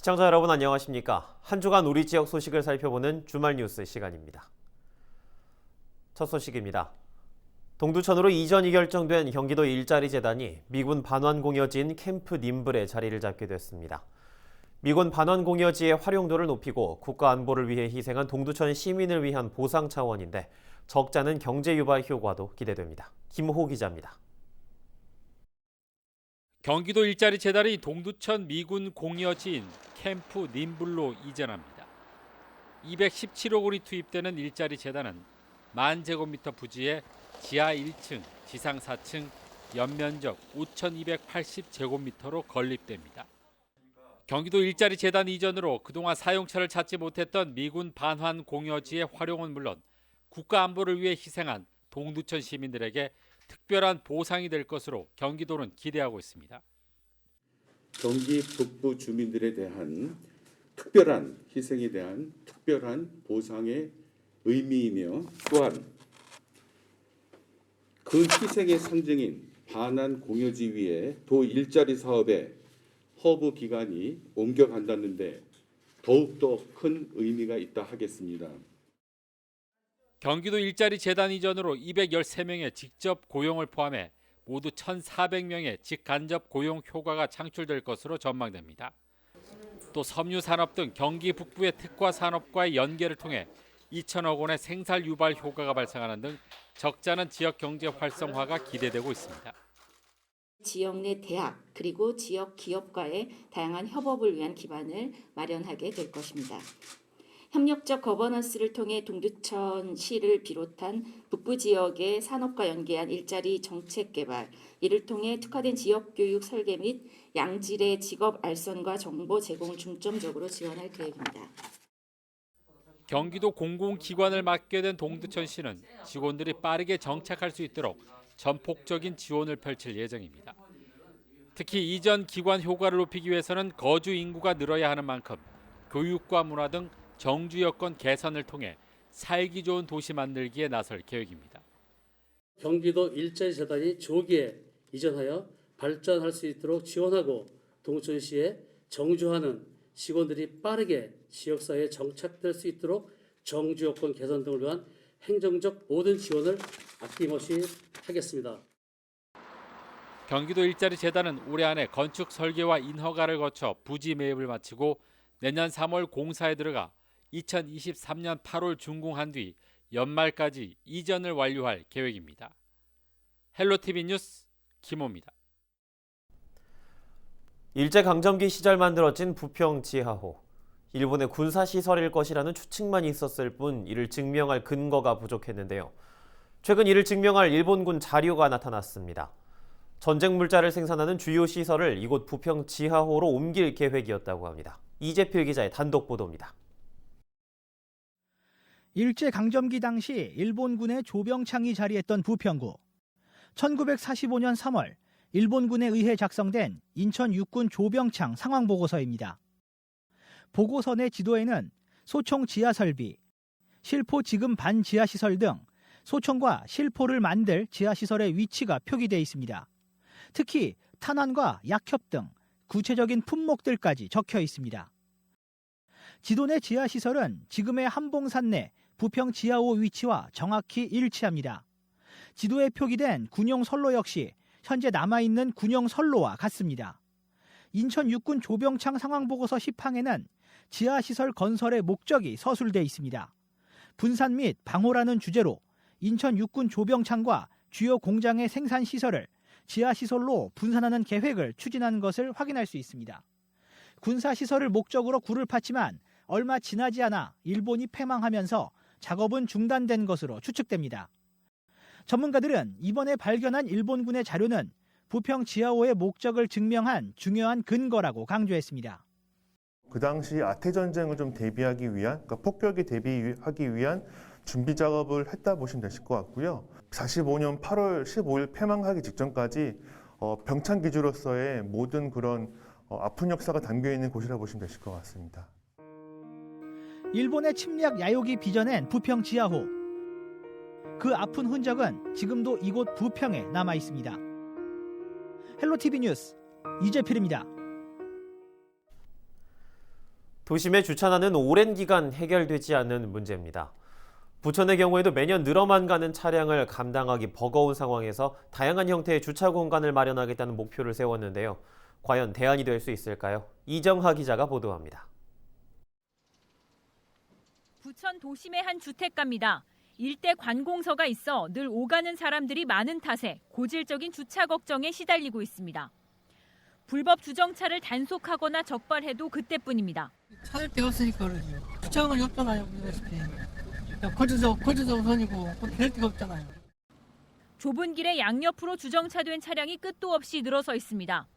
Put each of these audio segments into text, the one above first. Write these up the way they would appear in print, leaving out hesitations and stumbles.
시청자 여러분 안녕하십니까? 한 주간 우리 지역 소식을 살펴보는 주말 뉴스 시간입니다. 첫 소식입니다. 동두천으로 이전이 결정된 경기도 일자리 재단이 미군 반환공여지인 캠프 님블에 자리를 잡게 됐습니다. 미군 반환공여지의 활용도를 높이고 국가 안보를 위해 희생한 동두천 시민을 위한 보상 차원인데 적잖은 경제 유발 효과도 기대됩니다. 김호 기자입니다. 경기도 일자리 재단이 동두천 미군 공여지인 캠프 님블로 이전합니다. 217억 원이 투입되는 일자리 재단은 10,000제곱미터 부지에 지하 1층, 지상 4층, 연면적 5,280제곱미터로 건립됩니다. 경기도 일자리 재단 이전으로 그동안 사용처를 찾지 못했던 미군 반환 공여지의 활용은 물론 국가 안보를 위해 희생한 동두천 시민들에게 특별한 보상이 될 것으로 경기도는 기대하고 있습니다. 경기 북부 주민들에 대한 특별한 희생에 대한 특별한 보상의 의미이며 또한 그 희생의 상징인 반환 공여지 위에 도 일자리 사업의 허브 기간이 옮겨간다는 데 더욱더 큰 의미가 있다 하겠습니다. 경기도 일자리 재단 이전으로 213명의 직접 고용을 포함해 모두 1,400명의 직간접 고용 효과가 창출될 것으로 전망됩니다. 또 섬유산업 등 경기 북부의 특화 산업과의 연계를 통해 2천억 원의 생산 유발 효과가 발생하는 등 적잖은 지역 경제 활성화가 기대되고 있습니다. 지역 내 대학 그리고 지역 기업과의 다양한 협업을 위한 기반을 마련하게 될 것입니다. 협력적 거버넌스를 통해 동두천시를 비롯한 북부 지역의 산업과 연계한 일자리 정책 개발, 이를 통해 특화된 지역교육 설계 및 양질의 직업 알선과 정보 제공을 중점적으로 지원할 계획입니다. 경기도 공공기관을 맡게 된 동두천시는 직원들이 빠르게 정착할 수 있도록 전폭적인 지원을 펼칠 예정입니다. 특히 이전 기관 효과를 높이기 위해서는 거주 인구가 늘어야 하는 만큼 교육과 문화 등 정주 여건 개선을 통해 살기 좋은 도시 만들기에 나설 계획입니다. 경기도 일자리 재단이 조기에 이전하여 발전할 수 있도록 지원하고 동두천시에 정주하는 직원들이 빠르게 지역사회에 정착될 수 있도록 정주 여건 개선 등을 위한 행정적 모든 지원을 아낌없이 하겠습니다. 경기도 일자리 재단은 올해 안에 건축 설계와 인허가를 거쳐 부지 매입을 마치고 내년 3월 공사에 들어가 2023년 8월 준공한 뒤 연말까지 이전을 완료할 계획입니다. 헬로티비 뉴스 김호입니다. 일제강점기 시절 만들어진 부평 지하호. 일본의 군사시설일 것이라는 추측만 있었을 뿐 이를 증명할 근거가 부족했는데요. 최근 이를 증명할 일본군 자료가 나타났습니다. 전쟁 물자를 생산하는 주요 시설을 이곳 부평 지하호로 옮길 계획이었다고 합니다. 이재필 기자의 단독 보도입니다. 일제강점기 당시 일본군의 조병창이 자리했던 부평구. 1945년 3월 일본군에 의해 작성된 인천 육군 조병창 상황보고서입니다. 보고서 내 지도에는 소총 지하설비, 실포 지금 반지하시설 등 소총과 실포를 만들 지하시설의 위치가 표기되어 있습니다. 특히 탄환과 약협 등 구체적인 품목들까지 적혀 있습니다. 지도 내 지하시설은 지금의 한봉산 내 부평 지하호 위치와 정확히 일치합니다. 지도에 표기된 군용 선로 역시 현재 남아있는 군용 선로와 같습니다. 인천 육군 조병창 상황보고서 10항에는 지하시설 건설의 목적이 서술돼 있습니다. 분산 및 방호라는 주제로 인천 육군 조병창과 주요 공장의 생산시설을 지하시설로 분산하는 계획을 추진한 것을 확인할 수 있습니다. 군사시설을 목적으로 굴을 팠지만 얼마 지나지 않아 일본이 패망하면서 작업은 중단된 것으로 추측됩니다. 전문가들은 이번에 발견한 일본군의 자료는 부평 지하호의 목적을 증명한 중요한 근거라고 강조했습니다. 그 당시 아태 전쟁을 좀 대비하기 위한, 그러니까 폭격에 대비하기 위한 준비 작업을 했다 보시면 되실 것 같고요. 45년 8월 15일 패망하기 직전까지 병창 기지로서의 모든 그런 아픈 역사가 담겨 있는 곳이라 보시면 되실 것 같습니다. 일본의 침략 야욕이 빚어낸 부평 지하호. 그 아픈 흔적은 지금도 이곳 부평에 남아 있습니다. 헬로티비 뉴스 이재필입니다. 도심의 주차난은 오랜 기간 해결되지 않는 문제입니다. 부천의 경우에도 매년 늘어만 가는 차량을 감당하기 버거운 상황에서 다양한 형태의 주차 공간을 마련하겠다는 목표를 세웠는데요. 과연 대안이 될 수 있을까요? 이정하 기자가 보도합니다. 부천 도심의 한 주택가입니다. 일대 관공서가 있어 늘 오가는 사람들이 많은 탓에 고질적인 주차 걱정에 시달리고 있습니다. 불법 주정차를 단속하거나 적발해도 그때뿐입니다. 찾을 데가 없으니까 그러죠. 주차장이 없잖아요. 거주자 우선이고 될 데가 없잖아요. 좁은 길에 양옆으로 주정차된 차량이 끝도 없이 늘어서 있습니다.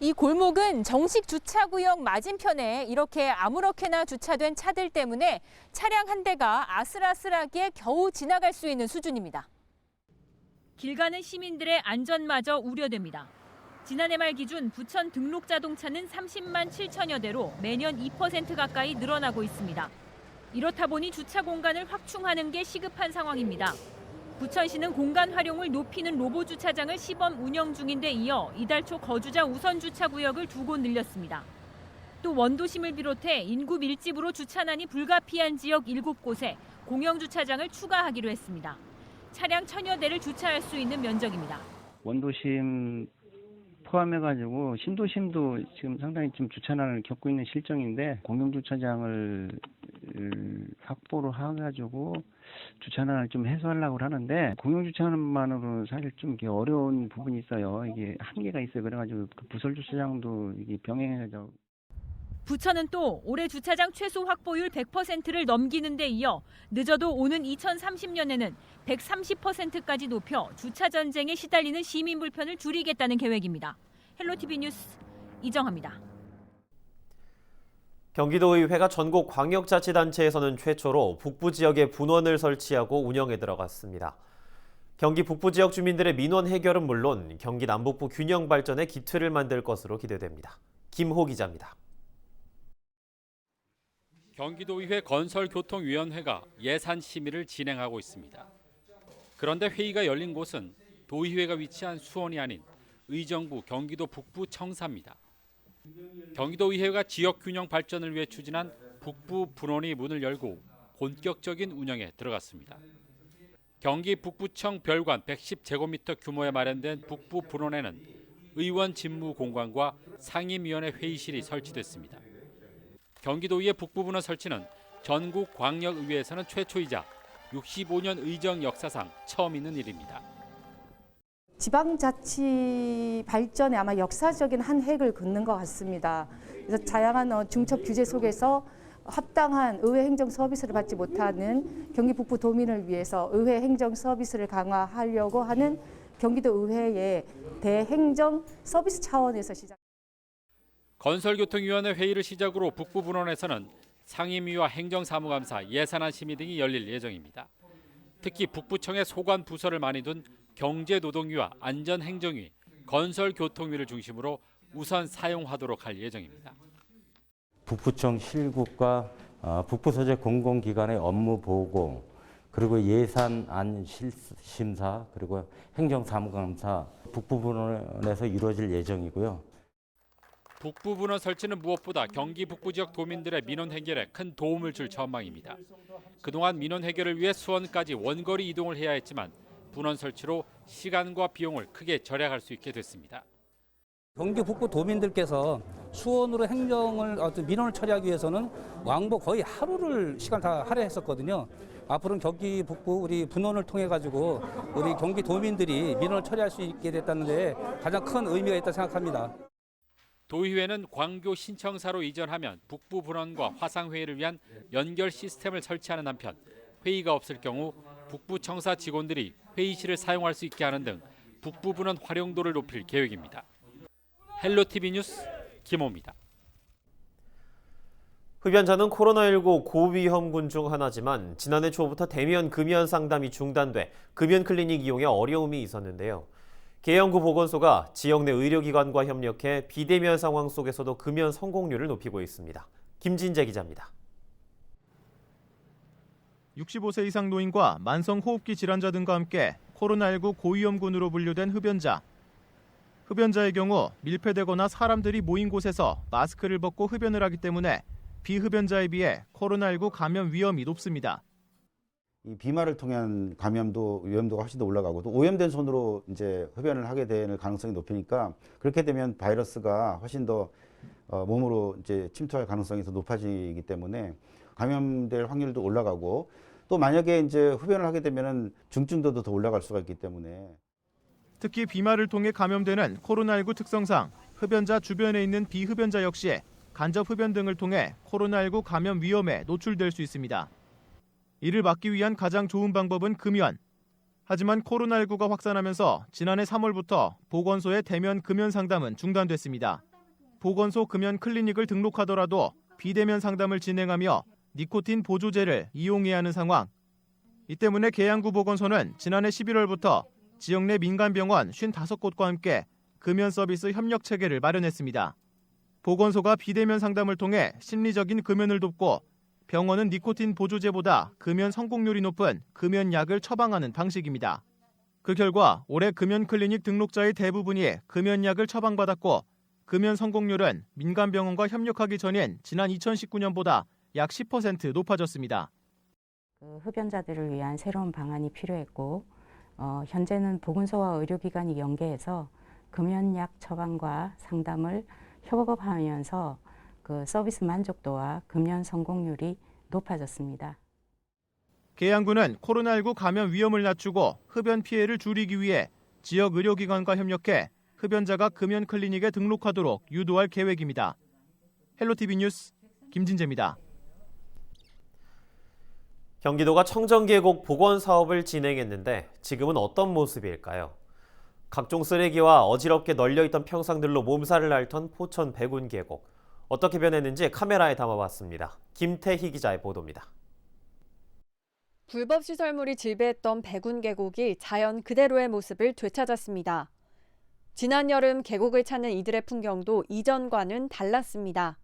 이 골목은 정식 주차구역 맞은편에 이렇게 아무렇게나 주차된 차들 때문에 차량 한 대가 아슬아슬하게 겨우 지나갈 수 있는 수준입니다. 길 가는 시민들의 안전마저 우려됩니다. 지난해 말 기준 부천 등록 자동차는 30만 7천여 대로 매년 2% 가까이 늘어나고 있습니다. 이렇다 보니 주차 공간을 확충하는 게 시급한 상황입니다. 부천시는 공간 활용을 높이는 로보 주차장을 시범 운영 중인데 이어 이달 초 거주자 우선 주차 구역을 2곳 늘렸습니다. 또 원도심을 비롯해 인구 밀집으로 주차난이 불가피한 지역 7곳에 공영 주차장을 추가하기로 했습니다. 차량 1000여 대를 주차할 수 있는 면적입니다. 원도심 포함해가지고 신도심도 지금 상당히 좀 주차난을 겪고 있는 실정인데 공영 주차장을 확보를 해가지고 주차난을 좀 해소하려고 하는데 공영 주차난만으로는 사실 좀 이게 어려운 부분이 있어요. 이게 한계가 있어요. 그래가지고 그 부설 주차장도 이게 병행해서. 부천은 또 올해 주차장 최소 확보율 100%를 넘기는 데 이어 늦어도 오는 2030년에는 130%까지 높여 주차 전쟁에 시달리는 시민 불편을 줄이겠다는 계획입니다. 헬로티비 뉴스 이정하입니다. 경기도의회가 전국 광역자치단체에서는 최초로 북부 지역에 분원을 설치하고 운영에 들어갔습니다. 경기 북부 지역 주민들의 민원 해결은 물론 경기 남북부 균형 발전의 기틀을 만들 것으로 기대됩니다. 김호 기자입니다. 경기도의회 건설교통위원회가 예산 심의를 진행하고 있습니다. 그런데 회의가 열린 곳은 도의회가 위치한 수원이 아닌 의정부 경기도 북부 청사입니다. 경기도의회가 지역균형 발전을 위해 추진한 북부 분원이 문을 열고 본격적인 운영에 들어갔습니다. 경기 북부청 별관 110제곱미터 규모에 마련된 북부 분원에는 의원 집무 공간과 상임위원회 회의실이 설치됐습니다. 경기도의회 북부분원 설치는 전국 광역의회에서는 최초이자 65년 의정 역사상 처음 있는 일입니다. 지방자치 발전에 아마 역사적인 한 획을 긋는 것 같습니다. 그래서 다양한 중첩 규제 속에서 합당한 의회 행정 서비스를 받지 못하는 경기 북부 도민을 위해서 의회 행정 서비스를 강화하려고 하는 경기도 의회의 대행정 서비스 차원에서 시작. 건설교통위원회 회의를 시작으로 북부분원에서는 상임위와 행정사무감사, 예산안 심의 등이 열릴 예정입니다. 특히 북부청의 소관 부서를 많이 둔 경제노동위와 안전행정위, 건설교통위를 중심으로 우선 사용하도록 할 예정입니다. 북부청 실국과 북부 소재 공공기관의 업무 보고, 그리고 예산안 심사, 그리고 행정사무감사 북부분원에서 이루어질 예정이고요. 북부분원 설치는 무엇보다 경기 북부 지역 도민들의 민원 해결에 큰 도움을 줄 전망입니다. 그동안 민원 해결을 위해 수원까지 원거리 이동을 해야 했지만 분원 설치로 시간과 비용을 크게 절약할 수 있게 됐습니다. 경기 북부 도민들께서 수원으로 민원을 처리하기 위해서는 왕복 거의 하루를 시간 다 할애했었거든요. 앞으로는 경기 북부 우리 분원을 통해 가지고 우리 경기 도민들이 민원을 처리할 수 있게 됐다는 데 가장 큰 의미가 있다고 생각합니다. 도의회는 광교 신청사로 이전하면 북부 분원과 화상회의를 위한 연결 시스템을 설치하는 한편 회의가 없을 경우 북부 청사 직원들이 회의실을 사용할 수 있게 하는 등 북부 분원 활용도를 높일 계획입니다. 헬로티비 뉴스 김호입니다. 흡연자는 코로나19 고위험군 중 하나지만 지난해 초부터 대면 금연 상담이 중단돼 금연 클리닉 이용에 어려움이 있었는데요. 계영구 보건소가 지역 내 의료기관과 협력해 비대면 상황 속에서도 금연 성공률을 높이고 있습니다. 김진재 기자입니다. 65세 이상 노인과 만성호흡기 질환자 등과 함께 코로나19 고위험군으로 분류된 흡연자. 흡연자의 경우 밀폐되거나 사람들이 모인 곳에서 마스크를 벗고 흡연을 하기 때문에 비흡연자에 비해 코로나19 감염 위험이 높습니다. 이 비말을 통한 감염도 위험도가 훨씬 더 올라가고 또 오염된 손으로 이제 흡연을 하게 되는 가능성이 높으니까 그렇게 되면 바이러스가 훨씬 더 몸으로 이제 침투할 가능성이 더 높아지기 때문에 감염될 확률도 올라가고 또 만약에 이제 흡연을 하게 되면은 중증도도 더 올라갈 수가 있기 때문에 특히 비말을 통해 감염되는 코로나19 특성상 흡연자 주변에 있는 비흡연자 역시 간접 흡연 등을 통해 코로나19 감염 위험에 노출될 수 있습니다. 이를 막기 위한 가장 좋은 방법은 금연. 하지만 코로나19가 확산하면서 지난해 3월부터 보건소의 대면 금연 상담은 중단됐습니다. 보건소 금연 클리닉을 등록하더라도 비대면 상담을 진행하며 니코틴 보조제를 이용해야 하는 상황. 이 때문에 계양구 보건소는 지난해 11월부터 지역 내 민간병원 55곳과 함께 금연 서비스 협력 체계를 마련했습니다. 보건소가 비대면 상담을 통해 심리적인 금연을 돕고 병원은 니코틴 보조제보다 금연 성공률이 높은 금연약을 처방하는 방식입니다. 그 결과 올해 금연 클리닉 등록자의 대부분이 금연약을 처방받았고 금연 성공률은 민간병원과 협력하기 전인 지난 2019년보다 약 10% 높아졌습니다. 흡연자들을 위한 새로운 방안이 필요했고 현재는 보건소와 의료기관이 연계해서 금연약 처방과 상담을 협업하면서 그 서비스 만족도와 금연 성공률이 높아졌습니다. 계양구는 코로나19 감염 위험을 낮추고 흡연 피해를 줄이기 위해 지역 의료기관과 협력해 흡연자가 금연 클리닉에 등록하도록 유도할 계획입니다. 헬로티비 뉴스 김진재입니다. 경기도가 청정계곡 복원 사업을 진행했는데 지금은 어떤 모습일까요? 각종 쓰레기와 어지럽게 널려있던 평상들로 몸살을 앓던 포천 백운계곡. 어떻게 변했는지 카메라에 담아봤습니다. 김태희 기자의 보도입니다. 불법 시설물이 지배했던 백운계곡이 자연 그대로의 모습을 되찾았습니다. 지난 여름 계곡을 찾는 이들의 풍경도 이전과는 달랐습니다.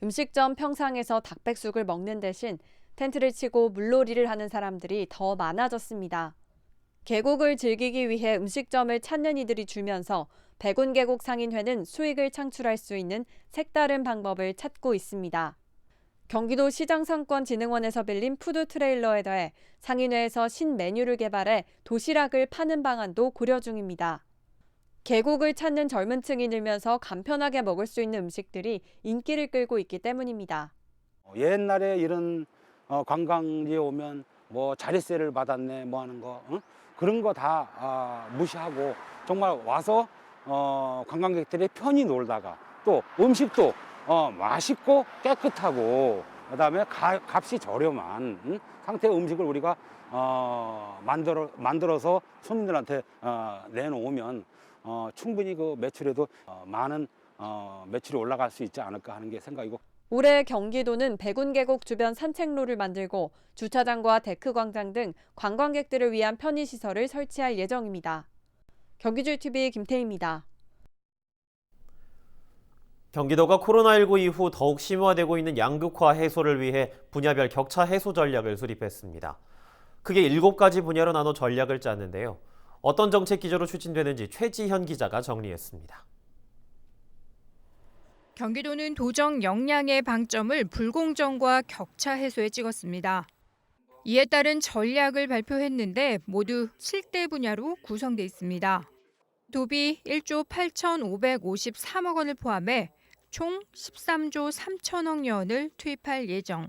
음식점 평상에서 닭백숙을 먹는 대신 텐트를 치고 물놀이를 하는 사람들이 더 많아졌습니다. 계곡을 즐기기 위해 음식점을 찾는 이들이 줄면서 백운계곡 상인회는 수익을 창출할 수 있는 색다른 방법을 찾고 있습니다. 경기도 시장상권진흥원에서 빌린 푸드 트레일러에 더해 상인회에서 신메뉴를 개발해 도시락을 파는 방안도 고려 중입니다. 계곡을 찾는 젊은 층이 늘면서 간편하게 먹을 수 있는 음식들이 인기를 끌고 있기 때문입니다. 옛날에 이런 관광지에 오면 뭐 자릿세를 받았네 뭐 하는 거 그런 거 다 무시하고 정말 와서 관광객들이 편히 놀다가 또 음식도 맛있고 깨끗하고 그다음에 값이 저렴한 상태의 음식을 우리가 만들어서 손님들한테 내놓으면 충분히 그 매출에도 많은 매출이 올라갈 수 있지 않을까 하는 게 생각이고. 올해 경기도는 백운계곡 주변 산책로를 만들고 주차장과 데크광장 등 관광객들을 위한 편의시설을 설치할 예정입니다. 경기줄TV 김태희입니다. 경기도가 코로나19 이후 더욱 심화되고 있는 양극화 해소를 위해 분야별 격차 해소 전략을 수립했습니다. 크게 7가지 분야로 나눠 전략을 짰는데요. 어떤 정책 기조로 추진되는지 최지현 기자가 정리했습니다. 경기도는 도정 역량의 방점을 불공정과 격차 해소에 찍었습니다. 이에 따른 전략을 발표했는데 모두 7대 분야로 구성돼 있습니다. 도비 1조 8,553억 원을 포함해 총 13조 3천억 원을 투입할 예정.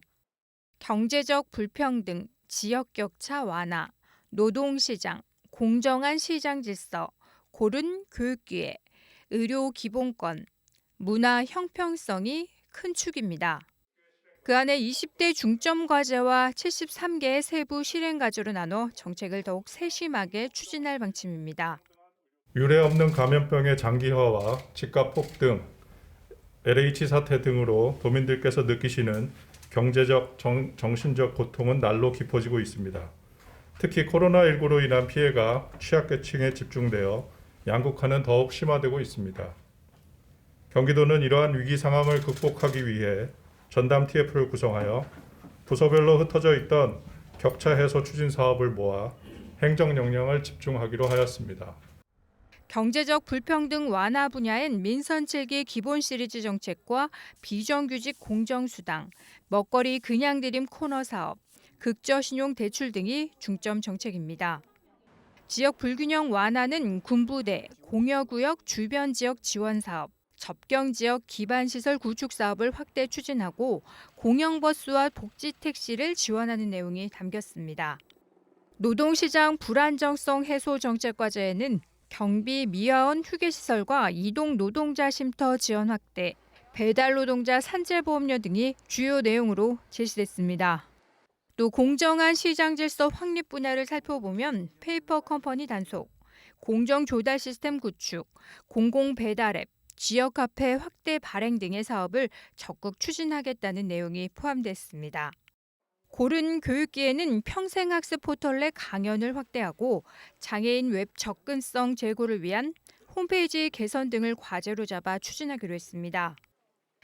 경제적 불평등, 지역 격차 완화, 노동시장, 공정한 시장 질서, 고른 교육기회, 의료 기본권, 문화 형평성이 큰 축입니다. 그 안에 20대 중점 과제와 73개의 세부 실행 과제로 나눠 정책을 더욱 세심하게 추진할 방침입니다. 유례 없는 감염병의 장기화와 집값 폭등, LH 사태 등으로 도민들께서 느끼시는 경제적, 정신적 고통은 날로 깊어지고 있습니다. 특히 코로나19로 인한 피해가 취약계층에 집중되어 양극화는 더욱 심화되고 있습니다. 경기도는 이러한 위기 상황을 극복하기 위해 전담 TF를 구성하여 부서별로 흩어져 있던 격차 해소 추진 사업을 모아 행정 역량을 집중하기로 하였습니다. 경제적 불평등 완화 분야엔 민선 7기 기본 시리즈 정책과 비정규직 공정수당, 먹거리 그냥 드림 코너 사업, 극저신용 대출 등이 중점 정책입니다. 지역 불균형 완화는 군부대, 공여구역 주변 지역 지원 사업, 접경 지역 기반 시설 구축 사업을 확대 추진하고 공영버스와 복지 택시를 지원하는 내용이 담겼습니다. 노동시장 불안정성 해소 정책 과제에는 경비 미화원 휴게시설과 이동 노동자 쉼터 지원 확대, 배달 노동자 산재보험료 등이 주요 내용으로 제시됐습니다. 또 공정한 시장 질서 확립 분야를 살펴보면 페이퍼 컴퍼니 단속, 공정 조달 시스템 구축, 공공 배달 앱, 지역 카페 확대 발행 등의 사업을 적극 추진하겠다는 내용이 포함됐습니다. 고른 교육기에는 평생학습 포털 내 강연을 확대하고 장애인 웹 접근성 제고를 위한 홈페이지 개선 등을 과제로 잡아 추진하기로 했습니다.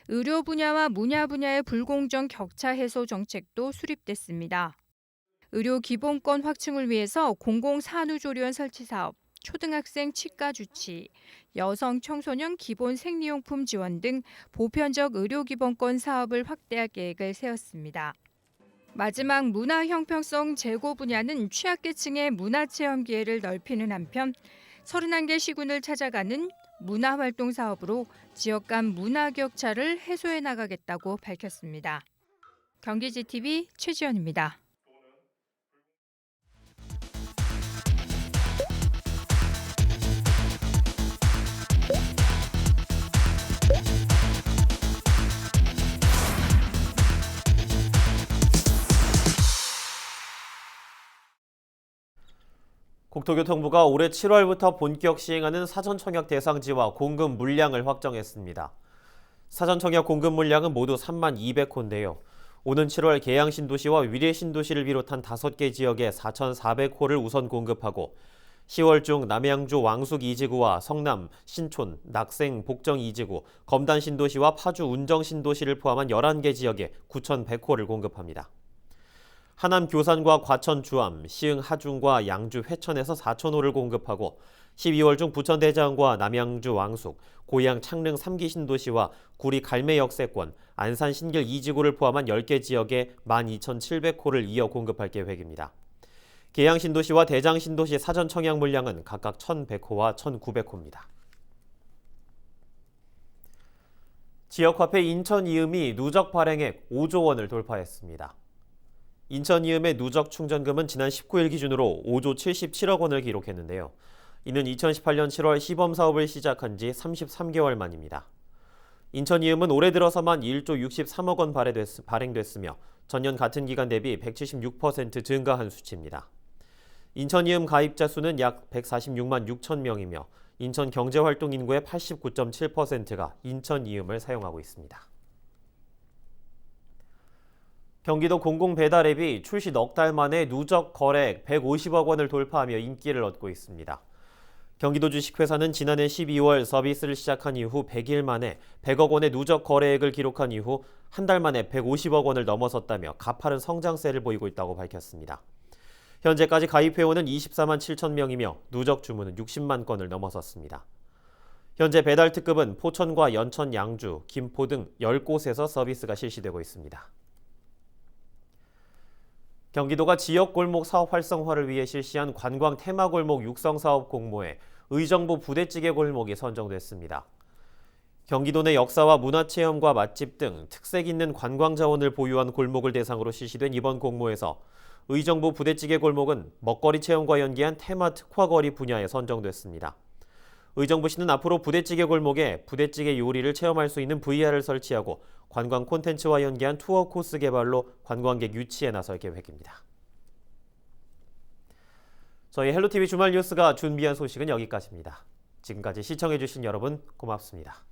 의료 분야와 문화 분야의 불공정 격차 해소 정책도 수립됐습니다. 의료 기본권 확충을 위해서 공공산후조리원 설치 사업, 초등학생 치과 주치, 여성 청소년 기본 생리용품 지원 등 보편적 의료 기본권 사업을 확대할 계획을 세웠습니다. 마지막 문화 형평성 제고 분야는 취약계층의 문화체험 기회를 넓히는 한편 31개 시군을 찾아가는 문화활동 사업으로 지역 간 문화 격차를 해소해 나가겠다고 밝혔습니다. 경기 GTV 최지연입니다. 국토교통부가 올해 7월부터 본격 시행하는 사전청약 대상지와 공급 물량을 확정했습니다. 사전청약 공급 물량은 모두 3200호인데요. 오는 7월 계양신도시와 위례신도시를 비롯한 5개 지역에 4400호를 우선 공급하고 10월 중 남양주 왕숙 2지구와 성남, 신촌, 낙생, 복정 2지구, 검단 신도시와 파주 운정 신도시를 포함한 11개 지역에 9100호를 공급합니다. 하남 교산과 과천 주암, 시흥 하중과 양주 회천에서 4000호를 공급하고 12월 중 부천 대장과 남양주 왕숙, 고양 창릉 3기 신도시와 구리 갈매 역세권, 안산 신길 2지구를 포함한 10개 지역에 12700호를 이어 공급할 계획입니다. 계양 신도시와 대장 신도시 사전 청약 물량은 각각 1100호와 1900호입니다. 지역화폐 인천 이음이 누적 발행액 5조 원을 돌파했습니다. 인천 이음의 누적 충전금은 지난 19일 기준으로 5조 77억 원을 기록했는데요. 이는 2018년 7월 시범 사업을 시작한 지 33개월 만입니다. 인천 이음은 올해 들어서만 1조 63억 원 발행됐으며 전년 같은 기간 대비 176% 증가한 수치입니다. 인천 이음 가입자 수는 약 146만 6천 명이며 인천 경제활동 인구의 89.7%가 인천 이음을 사용하고 있습니다. 경기도 공공배달앱이 출시 넉 달 만에 누적 거래액 150억 원을 돌파하며 인기를 얻고 있습니다. 경기도 주식회사는 지난해 12월 서비스를 시작한 이후 100일 만에 100억 원의 누적 거래액을 기록한 이후 한 달 만에 150억 원을 넘어섰다며 가파른 성장세를 보이고 있다고 밝혔습니다. 현재까지 가입 회원은 24만 7천 명이며 누적 주문은 60만 건을 넘어섰습니다. 현재 배달 특급은 포천과 연천, 양주, 김포 등 10곳에서 서비스가 실시되고 있습니다. 경기도가 지역 골목 사업 활성화를 위해 실시한 관광 테마 골목 육성 사업 공모에 의정부 부대찌개 골목이 선정됐습니다. 경기도 내 역사와 문화체험과 맛집 등 특색 있는 관광 자원을 보유한 골목을 대상으로 실시된 이번 공모에서 의정부 부대찌개 골목은 먹거리 체험과 연계한 테마 특화거리 분야에 선정됐습니다. 의정부시는 앞으로 부대찌개 골목에 부대찌개 요리를 체험할 수 있는 VR을 설치하고 관광 콘텐츠와 연계한 투어 코스 개발로 관광객 유치에 나설 계획입니다. 저희 헬로티비 주말 뉴스가 준비한 소식은 여기까지입니다. 지금까지 시청해주신 여러분 고맙습니다.